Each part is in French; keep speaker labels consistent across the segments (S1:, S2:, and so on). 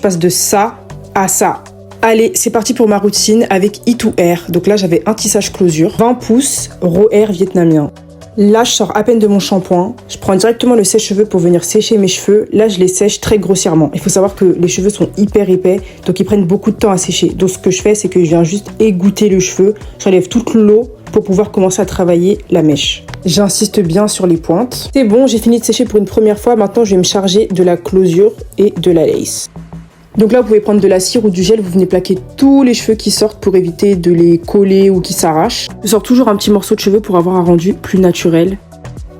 S1: passe de ça à ça. Allez, c'est parti pour ma routine avec E2R. Donc là, j'avais un tissage closure, 20 pouces, raw air vietnamien. Là, je sors à peine de mon shampoing. Je prends directement le sèche-cheveux pour venir sécher mes cheveux. Là, je les sèche très grossièrement. Il faut savoir que les cheveux sont hyper épais, donc ils prennent beaucoup de temps à sécher. Donc ce que je fais, c'est que je viens juste égoutter le cheveu. J'enlève toute l'eau pour pouvoir commencer à travailler la mèche. J'insiste bien sur les pointes. C'est bon, j'ai fini de sécher pour une première fois. Maintenant, je vais me charger de la closure et de la lace. Donc là, vous pouvez prendre de la cire ou du gel, vous venez plaquer tous les cheveux qui sortent pour éviter de les coller ou qui s'arrachent. Je sors toujours un petit morceau de cheveux pour avoir un rendu plus naturel.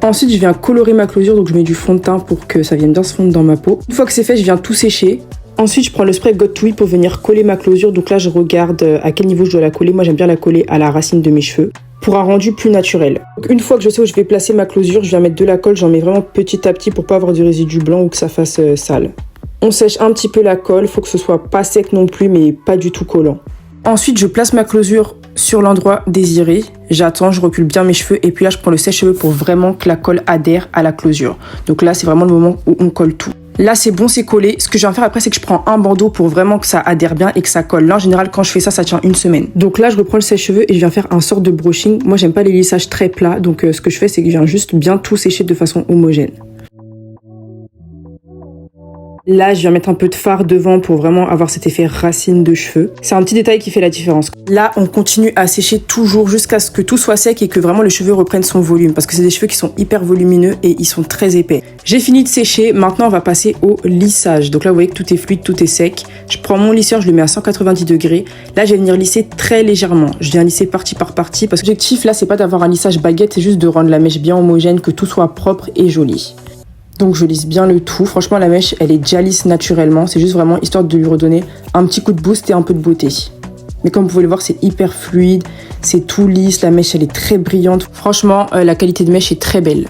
S1: Ensuite, je viens colorer ma closure, donc je mets du fond de teint pour que ça vienne bien se fondre dans ma peau. Une fois que c'est fait, je viens tout sécher. Ensuite, je prends le spray Got To It pour venir coller ma closure. Donc là, je regarde à quel niveau je dois la coller. Moi, j'aime bien la coller à la racine de mes cheveux pour un rendu plus naturel. Donc, une fois que je sais où je vais placer ma closure, je viens mettre de la colle. J'en mets vraiment petit à petit pour pas avoir du résidu blanc ou que ça fasse sale. On sèche un petit peu la colle, faut que ce soit pas sec non plus, mais pas du tout collant. Ensuite, je place ma closure sur l'endroit désiré. J'attends, je recule bien mes cheveux et puis là, je prends le sèche-cheveux pour vraiment que la colle adhère à la closure. Donc là, c'est vraiment le moment où on colle tout. Là, c'est bon, c'est collé. Ce que je viens faire après, c'est que je prends un bandeau pour vraiment que ça adhère bien et que ça colle. Là, en général, quand je fais ça, ça tient une semaine. Donc là, je reprends le sèche-cheveux et je viens faire un sort de brushing. Moi, j'aime pas les lissages très plats. Donc ce que je fais, c'est que je viens juste bien tout sécher de façon homogène. Là, je viens mettre un peu de fard devant pour vraiment avoir cet effet racine de cheveux. C'est un petit détail qui fait la différence. Là, on continue à sécher toujours jusqu'à ce que tout soit sec et que vraiment le cheveu reprenne son volume. Parce que c'est des cheveux qui sont hyper volumineux et ils sont très épais. J'ai fini de sécher. Maintenant, on va passer au lissage. Donc là, vous voyez que tout est fluide, tout est sec. Je prends mon lisseur, je le mets à 190 degrés. Là, je vais venir lisser très légèrement. Je viens lisser partie par partie. Parce que l'objectif, là, c'est pas d'avoir un lissage baguette. C'est juste de rendre la mèche bien homogène, que tout soit propre et joli. Donc je lisse bien le tout. Franchement, la mèche, elle est déjà lisse naturellement. C'est juste vraiment histoire de lui redonner un petit coup de boost et un peu de beauté. Mais comme vous pouvez le voir, c'est hyper fluide. C'est tout lisse. La mèche, elle est très brillante. Franchement, la qualité de mèche est très belle.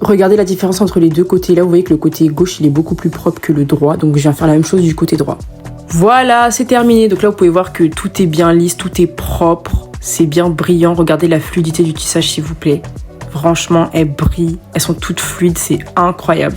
S1: Regardez la différence entre les deux côtés. Là, vous voyez que le côté gauche, il est beaucoup plus propre que le droit. Donc je viens faire la même chose du côté droit. Voilà, c'est terminé. Donc là, vous pouvez voir que tout est bien lisse, tout est propre. C'est bien brillant. Regardez la fluidité du tissage, s'il vous plaît. Franchement, elles brillent, elles sont toutes fluides, c'est incroyable.